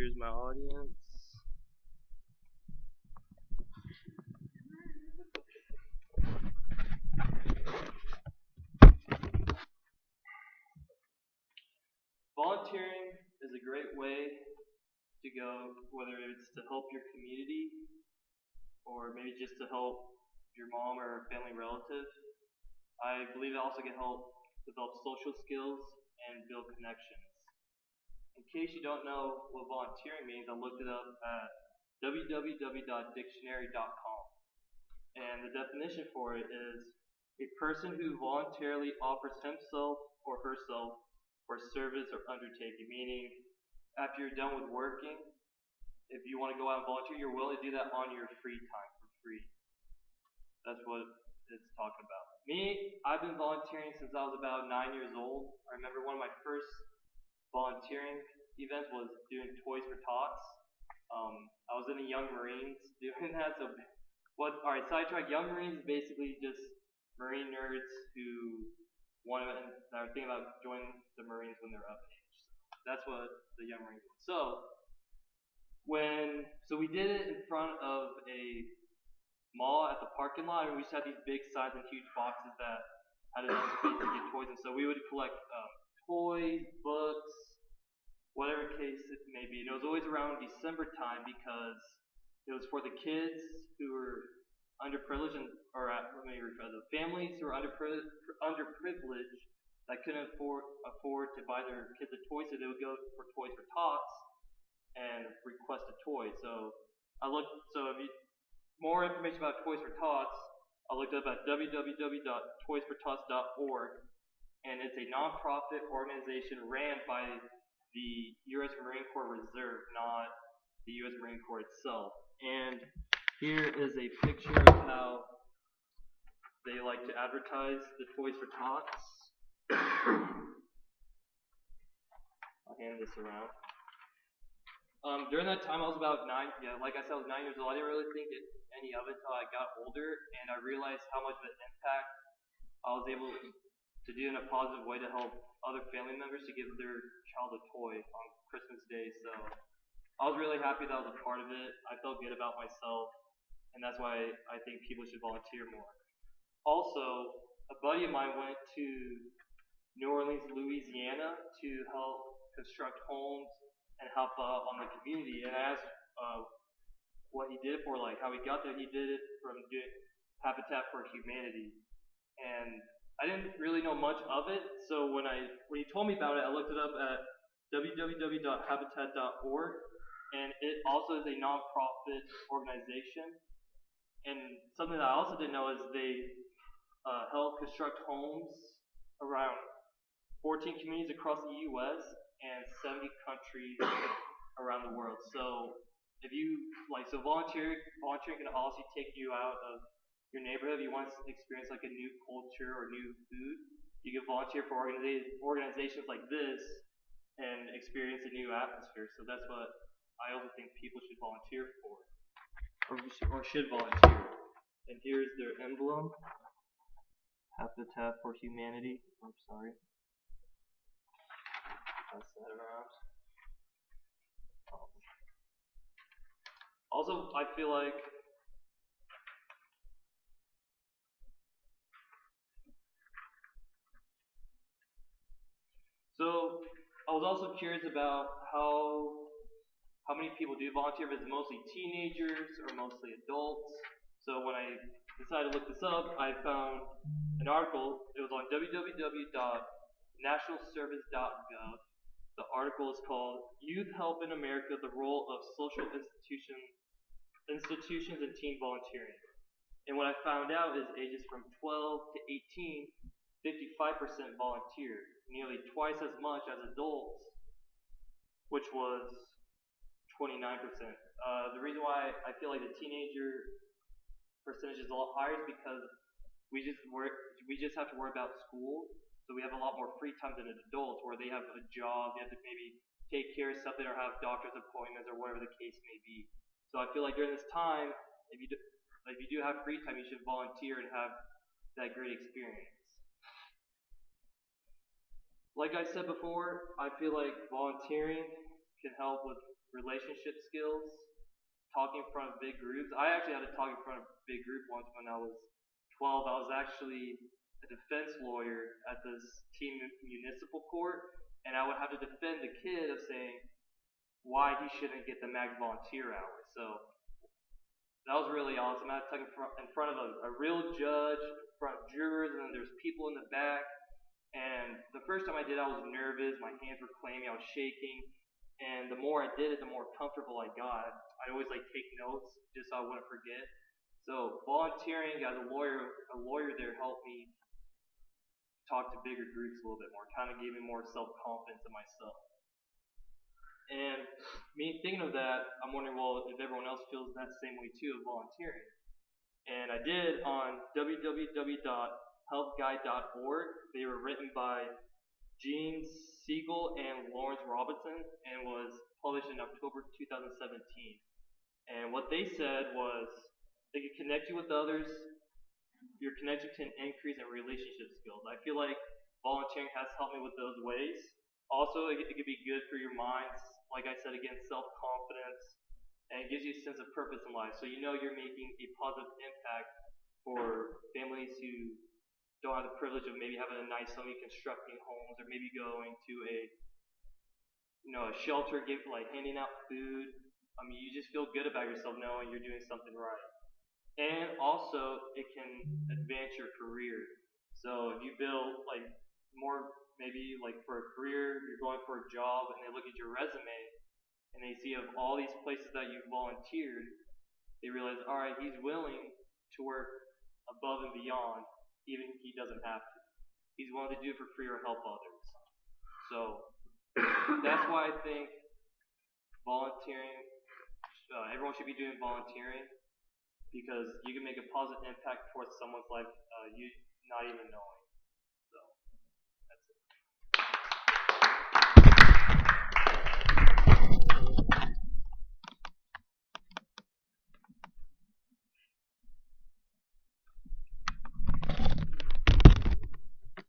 Here's my audience. Volunteering is a great way to go, whether it's to help your community or maybe just to help your mom or a family relative. I believe it also can help develop social skills and build connections. In case you don't know what volunteering means, I looked it up at www.dictionary.com. And the definition for it is a person who voluntarily offers himself or herself for service or undertaking, meaning after you're done with working, if you want to go out and volunteer, you're willing to do that on your free time for free. That's what it's talking about. Me, I've been volunteering since I was about 9 years old. I remember one of my first volunteering events was doing Toys for Tots. I was in the Young Marines doing that. So, alright, sidetrack. Young Marines is basically just Marine nerds who want to, are thinking about joining the Marines when they're of age. That's what the Young Marines is. So we did it in front of a mall at the parking lot, and we just had these big signs and huge boxes that had enough space to get toys. And so we would collect toys, books, whatever case it may be. And it was always around December time because it was for the kids who were underprivileged, the families who were underprivileged that couldn't afford to buy their kids a toy, so they would go for Toys for Tots and request a toy. So if you more information about Toys for Tots, I looked up at www.toysfortots.org, and it's a nonprofit organization ran by the U.S. Marine Corps Reserve, not the U.S. Marine Corps itself. And here is a picture of how they like to advertise the Toys for Tots. I'll hand this around. During that time, I was about like I said, I was 9 years old. I didn't really think any of it until I got older, and I realized how much of an impact I was able to do in a positive way to help other family members to give their child a toy on Christmas Day. So I was really happy that I was a part of it. I felt good about myself, and that's why I think people should volunteer more. Also, a buddy of mine went to New Orleans, Louisiana to help construct homes and help on the community. And I asked what he did for, like how he got there. He did it from doing Habitat for Humanity. And I didn't really know much of it, so when he told me about it, I looked it up at www.habitat.org, and it also is a nonprofit organization. And something that I also didn't know is they help construct homes around 14 communities across the U.S. and 70 countries around the world. So if you volunteering can also take you out of your neighborhood. If you want to experience like a new culture or new food, you can volunteer for organizations like this and experience a new atmosphere. So that's what I also think people should volunteer for, or should volunteer. And here's their emblem, Habitat for Humanity. I'm sorry. Pass that around. Also, I feel like I was also curious about how many people do volunteer, if it's mostly teenagers or mostly adults. So when I decided to look this up, I found an article. It was on www.nationalservice.gov. The article is called Youth Help in America, the Role of Social Institutions and Teen Volunteering. And what I found out is ages from 12 to 18, 55% volunteered, nearly twice as much as adults, which was 29%. The reason why I feel like the teenager percentage is a lot higher is because we just have to worry about school, so we have a lot more free time than adults, where they have a job, they have to maybe take care of something or have doctor's appointments or whatever the case may be. So I feel like during this time, if you do have free time, you should volunteer and have that great experience. Like I said before, I feel like volunteering can help with relationship skills, talking in front of big groups. I actually had to talk in front of a big group once when I was 12. I was actually a defense lawyer at this team municipal court, and I would have to defend the kid of saying why he shouldn't get the max volunteer hours. So that was really awesome. I had to talk in front of a real judge, in front of jurors, and then there's people in the back. And the first time I did, I was nervous. My hands were clammy. I was shaking. And the more I did it, the more comfortable I got. I'd always take notes just so I wouldn't forget. So volunteering as a lawyer there helped me talk to bigger groups a little bit more. Kind of gave me more self-confidence in myself. And me thinking of that, I'm wondering, well, if everyone else feels that same way too of volunteering. And I did on www.helpguide.org. They were written by Gene Siegel and Lawrence Robinson and was published in October 2017. And what they said was they could connect you with others. Your connection can increase in relationship skills. I feel like volunteering has helped me with those ways. Also, it could be good for your minds. Like I said again, self-confidence, and it gives you a sense of purpose in life. So you know you're making a positive impact for families who don't have the privilege of maybe having a nice home, constructing homes, or maybe going to a shelter, handing out food. You just feel good about yourself knowing you're doing something right. And also, it can advance your career. So if you build maybe for a career, you're going for a job, and they look at your resume, and they see of all these places that you volunteered, they realize, all right, he's willing to work above and beyond, even if he doesn't have to. He's willing to do it for free or help others. So that's why I think volunteering, everyone should be doing volunteering, because you can make a positive impact towards someone's life you not even knowing.